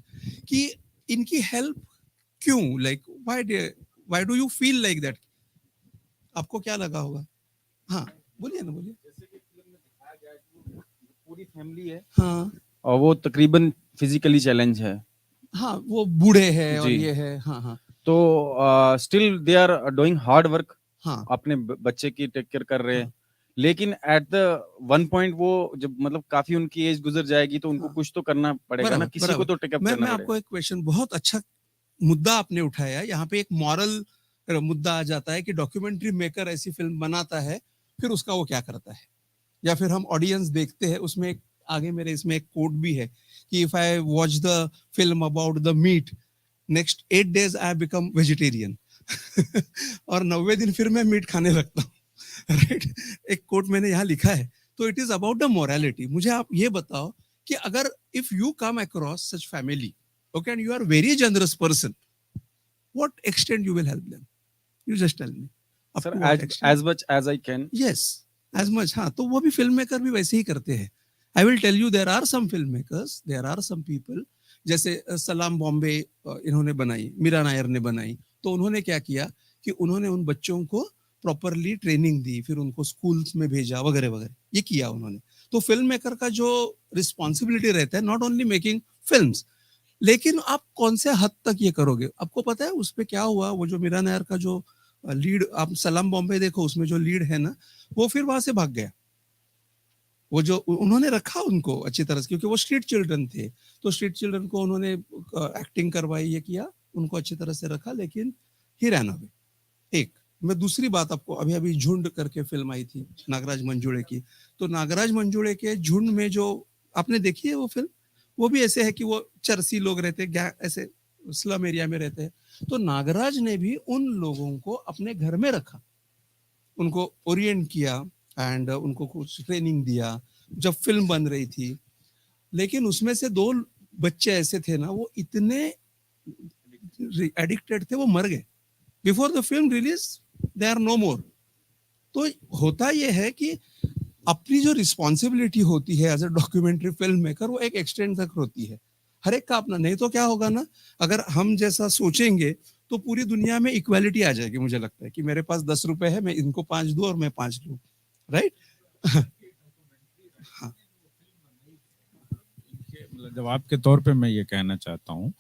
कि इनकी हेल्प क्यों, like why do you feel like that? आपको क्या लगा होगा? हाँ बोलिए ना, बोलिए। जैसे कि फिल्म में दिखाया गया है कि वो पूरी फैमिली है हाँ और वो तकरीबन फिजिकली चैलेंज है हाँ, वो बूढ़े हैं और जी। ये है। हाँ हाँ तो still they are doing hard work, हाँ अपने बच्चे की टेक केयर कर रहे हैं। हाँ। लेकिन एट द वन पॉइंट वो जब मतलब काफी उनकी एज गुजर जाएगी तो उनको हाँ। कुछ तो करना पड़ेगा ना, बराबर किसी को बराबर। तो टेकअप मैं करना आपको पड़ेगा। एक क्वेश्चन, बहुत अच्छा मुद्दा आपने उठाया। यहाँ पे एक मॉरल मुद्दा आ जाता है कि डॉक्यूमेंट्री मेकर ऐसी फिल्म बनाता है, फिर उसका वो क्या करता है, या फिर हम ऑडियंस देखते हैं। उसमें एक आगे मेरे इसमें एक कोट भी है कि if I watch the film about the meat, next 8 days I become vegetarian और 90वें दिन फिर मैं मीट खाने लगता हूँ। राइट, एक कोट मैंने यहाँ लिखा है। तो it is about the morality. मुझे आप ये बताओ कि अगर if you come across such family, okay, and you are very generous person, what extent you will help them? You just tell me. Up sir to what extent? As much as I can. Yes, as much. हाँ, तो वो भी film maker भी वैसे ही करते हैं। I will tell you, there are some filmmakers, there are some people, जैसे सलाम बॉम्बे इन्होंने बनाई, मीरा नायर ने बनाई। तो उन्होंने क्या किया कि उन्होंने उन बच्चों को प्रॉपरली ट्रेनिंग दी, फिर उनको स्कूल्स में भेजा वगैरह वगैरह, ये किया उन्होंने। तो फिल्म मेकर का जो रिस्पॉन्सिबिलिटी रहता है, नॉट ओनली मेकिंग फिल्म्स, लेकिन आप कौन से हद तक ये करोगे। आपको पता है उस पे क्या हुआ? वो जो मीरा नायर का जो लीड, आप सलाम बॉम्बे देखो, उसमें जो लीड है ना, वो फिर वहां से भाग गया। वो जो उन्होंने रखा उनको अच्छी तरह से, क्योंकि वो स्ट्रीट चिल्ड्रन थे, तो स्ट्रीट चिल्ड्रन को उन्होंने एक्टिंग करवाई, ये किया, उनको अच्छी तरह से रखा, लेकिन ही रैन अवे। एक मैं दूसरी बात आपको, अभी अभी झुंड करके फिल्म आई थी नागराज मंजुळे की। तो नागराज मंजुळे के झुंड में जो आपने देखी है वो फिल्म, वो भी ऐसे है कि वो चरसी लोग रहते हैं, ऐसे स्लम एरिया में रहते हैं। तो नागराज ने भी उन लोगों को अपने घर में रखा, उनको ओरिएंट किया एंड उनको कुछ ट्रेनिंग दिया जब फिल्म बन रही थी। लेकिन उसमें से 2 बच्चे ऐसे थे ना, वो इतने एडिक्टेड थे, वो मर गए before the film release, they are no more. तो होता यह है कि अपनी जो रिस्पॉन्सिबिलिटी होती है as a documentary film maker, वो एक एक्सटेंड तक होती है, हर एक का अपना। नहीं तो क्या होगा ना, अगर हम जैसा सोचेंगे तो पूरी दुनिया में इक्वालिटी आ जाएगी। मुझे लगता है कि मेरे पास 10 रुपए है, मैं इनको 5 दूं और मैं 5 लूं, राइट। हाँ, जवाब के तौर पे मैं ये कहना चाहता हूँ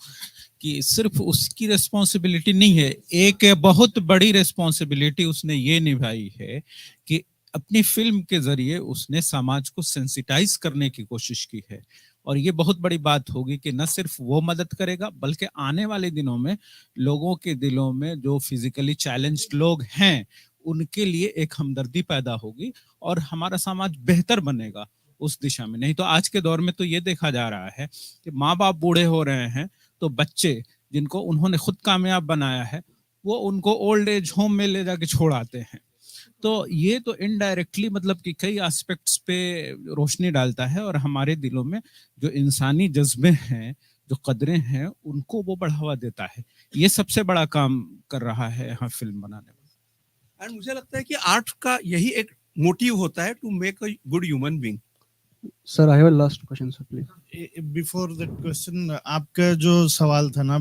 कि सिर्फ उसकी रिस्पॉन्सिबिलिटी नहीं है, एक बहुत बड़ी रिस्पॉन्सिबिलिटी उसने ये निभाई है कि अपनी फिल्म के जरिए उसने समाज को सेंसिटाइज करने की कोशिश की है। और ये बहुत बड़ी बात होगी कि न सिर्फ वो मदद करेगा, बल्कि आने वाले दिनों में लोगों के दिलों में जो फिजिकली चैलेंज्ड लोग हैं उनके लिए एक हमदर्दी पैदा होगी और हमारा समाज बेहतर बनेगा उस दिशा में। नहीं तो आज के दौर में तो ये देखा जा रहा है कि माँ बाप बूढ़े हो रहे हैं तो बच्चे जिनको उन्होंने खुद कामयाब बनाया है वो उनको ओल्ड एज होम में ले जाके छोड़ आते हैं। तो ये तो इनडायरेक्टली मतलब कि कई एस्पेक्ट्स पे रोशनी डालता है और हमारे दिलों में जो इंसानी जज्बे हैं, जो कदरें हैं, उनको वो बढ़ावा देता है। ये सबसे बड़ा काम कर रहा है यहाँ फिल्म बनाने में। एंड मुझे लगता है कि आर्ट का यही एक मोटिव होता है, to make a good human being. Sir I have a last question sir please. Before that question, आपका जो सवाल था ना,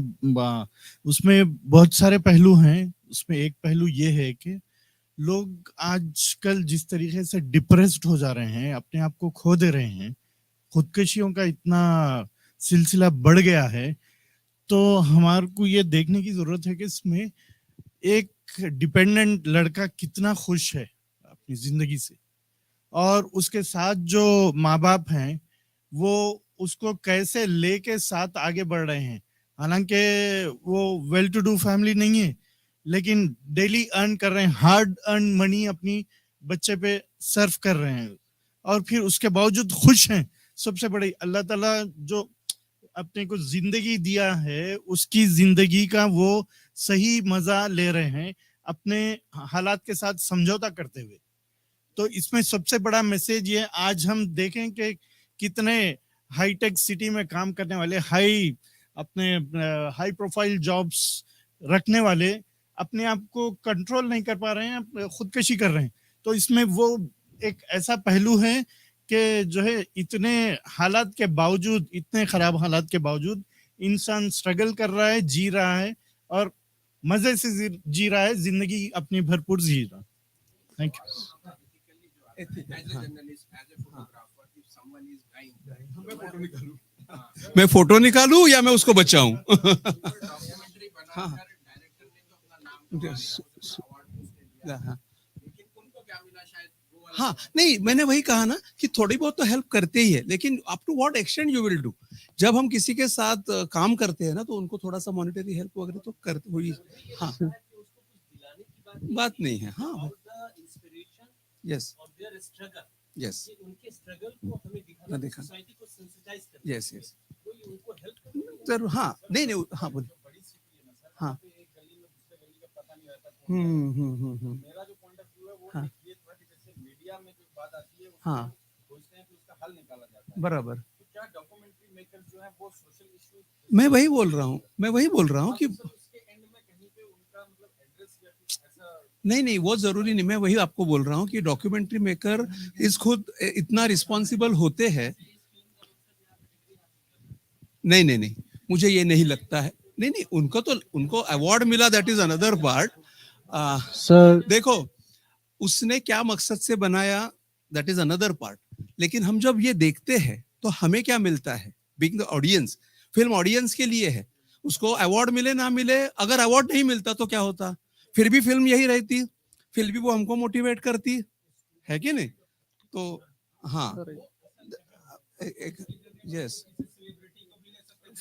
उसमें बहुत सारे पहलू हैं। उसमें एक पहलू ये है कि लोग आजकल जिस तरीके से डिप्रेस्ड हो जा रहे हैं, अपने आप को खो दे रहे हैं, खुदकुशियों का इतना सिलसिला बढ़ गया है, तो हमारे को ये देखने की जरूरत है कि इसमें एक डिपेंडेंट लड़का कितना खुश है अपनी जिंदगी से, और उसके साथ जो माँ बाप हैं वो उसको कैसे लेके साथ आगे बढ़ रहे हैं। हालांकि वो वेल टू डू फैमिली नहीं है, लेकिन डेली अर्न कर रहे हैं, हार्ड अर्न मनी अपनी बच्चे पे सर्व कर रहे हैं, और फिर उसके बावजूद खुश हैं। सबसे बड़ी अल्लाह ताला जो अपने को जिंदगी दिया है, उसकी जिंदगी का वो सही मजा ले रहे हैं अपने हालात के साथ समझौता करते हुए। तो इसमें सबसे बड़ा मैसेज ये, आज हम देखें कि कितने हाईटेक सिटी में काम करने वाले, हाई प्रोफाइल जॉब्स रखने वाले अपने आप को कंट्रोल नहीं कर पा रहे हैं, खुदकशी कर रहे हैं। तो इसमें वो एक ऐसा पहलू है कि जो है इतने हालात के बावजूद, इतने खराब हालात के बावजूद इंसान स्ट्रगल कर रहा है, जी रहा है और मजे से जी रहा है, जिंदगी अपनी भरपूर जी रहा है। Thank you. मैं फोटो निकालूं या मैं उसको बचाऊं? हाँ हाँ, नहीं मैंने वही कहा ना कि थोड़ी बहुत तो हेल्प करते ही है, लेकिन up to what extent you will do. जब हम किसी के साथ काम करते हैं ना, तो उनको थोड़ा सा मॉनेटरी हेल्प वगैरह तो करते हुई, हाँ बात नहीं है। हाँ यस यस दिखा यस यस जरूर। हाँ नहीं नहीं, हाँ बोलिए। हाँ मेरा जो पॉइंट ऑफ व्यू है वो ये था कि जैसे मीडिया में जो बात आती है, हाँ सोचते हैं कि उसका हल निकाला जाता है, बराबर। तो क्या डॉक्यूमेंट्री मेकर्स जो है वो सोशल इश्यूज, मैं वही बोल रहा हूँ कि उसके एंड में कहीं पे उनका मतलब एड्रेस या कुछ ऐसा नहीं, वो जरूरी नहीं। मैं वही आपको बोल रहा हूँ कि डॉक्यूमेंट्री मेकर इस खुद इतना रिस्पॉन्सिबल होते हैं। नहीं, मुझे ये नहीं लगता है। नहीं, उनको अवार्ड मिला, that is another part. Sir देखो उसने क्या मकसद से बनाया, दैट इज अनदर पार्ट। लेकिन हम जब ये देखते हैं तो हमें क्या मिलता है, being the audience. Film audience के लिए है, उसको अवार्ड मिले ना मिले, अगर अवार्ड नहीं मिलता तो क्या होता, फिर भी फिल्म यही रहती, फिर भी वो हमको मोटिवेट करती है कि नहीं। तो हाँ यस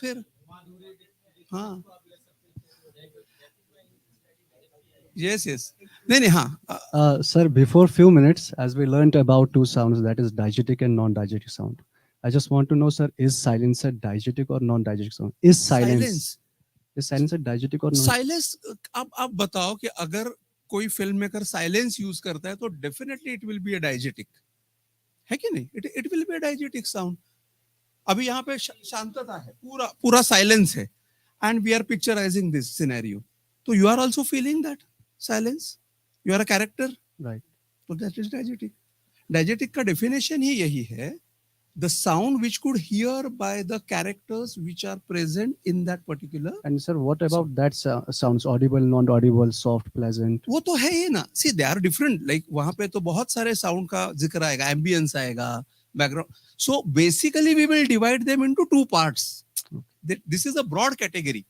फिर हाँ yes नहीं हाँ Sir, before few minutes, as we learnt about two sounds, that is diegetic and non-diegetic sound. I just want to know, sir, is silence a diegetic or non-diegetic sound? Is silence a diegetic or non? Silence आप बताओ कि अगर कोई film maker silence use करता है तो definitely it will be a diegetic, है कि नहीं? It will be a diegetic sound. अभी यहाँ पे शांतता है, पूरा साइलेंस है, and we are picturising this scenario, तो you are also feeling that silence, you are a character, right? तो दैट इज डाइजेटिक। डाइजेटिक का डेफिनेशन ही यही है, the sound which could hear by the characters which are present in that particular. And sir, what about that sounds? Audible, non-audible, soft, pleasant? वो तो है ही ना। See, they are different. Like वहाँ पे तो बहुत सारे sound का जिक्र आएगा, ambience आएगा, background. So basically we will divide them into two parts. This is a broad category,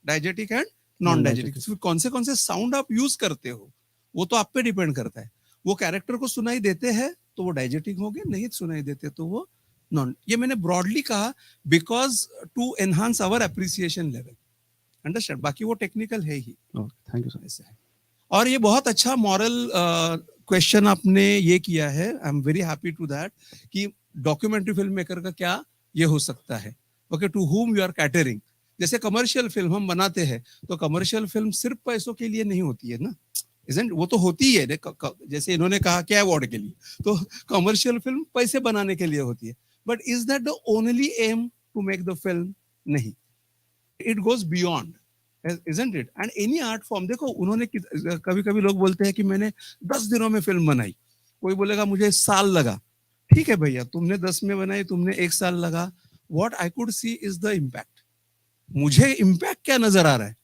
diegetic and non-diegetic. So कौन से sound आप use करते हो, वो तो आप पे depend करता है। वो character को सुनाई देते हैं तो वो diegetic हो गए, नहीं सुनाई देते तो वो नॉन। ये मैंने ब्रॉडली कहा because to enhance our appreciation level, understand. बाकी वो टेक्निकल है ही। Thank you sir. और ये बहुत अच्छा मॉरल क्वेश्चन आपने ये किया है, I am very happy to that, कि डॉक्यूमेंट्री फिल्म मेकर का क्या ये हो सकता है। Okay, to whom you are catering. जैसे कमर्शियल फिल्म हम बनाते हैं तो कमर्शियल फिल्म सिर्फ पैसों के लिए नहीं होती है ना, इजंट? वो तो होती है, जैसे इन्होंने कहा क्या अवार्ड के लिए, तो कमर्शियल फिल्म पैसे बनाने के लिए होती है। But is that the only aim to make the film? नहीं, it goes beyond, isn't it? And any art form, देखो उन्होंने कभी लोग बोलते हैं कि मैंने 10 दिनों में फिल्म बनाई, कोई बोलेगा मुझे साल लगा। ठीक है भैया, तुमने 10 में बनाई, तुमने 1 साल लगा। What I could see is the impact. मुझे इम्पैक्ट क्या नजर आ रहा है,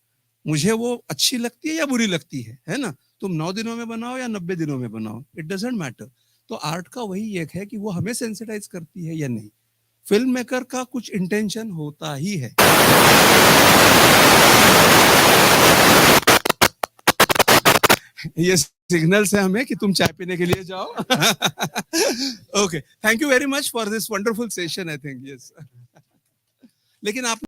मुझे वो अच्छी लगती है या बुरी लगती है ना? तुम 9 दिनों में बनाओ या 90 दिनों में बनाओ, इट डजंट मैटर। तो आर्ट का वही एक है कि वो हमें सेंसिटाइज करती है या नहीं। फिल्म मेकर का कुछ इंटेंशन होता ही है। ये सिग्नल से हमें कि तुम चाय पीने के लिए जाओ। Okay, thank you very much for this wonderful session, I think. Yes, लेकिन आप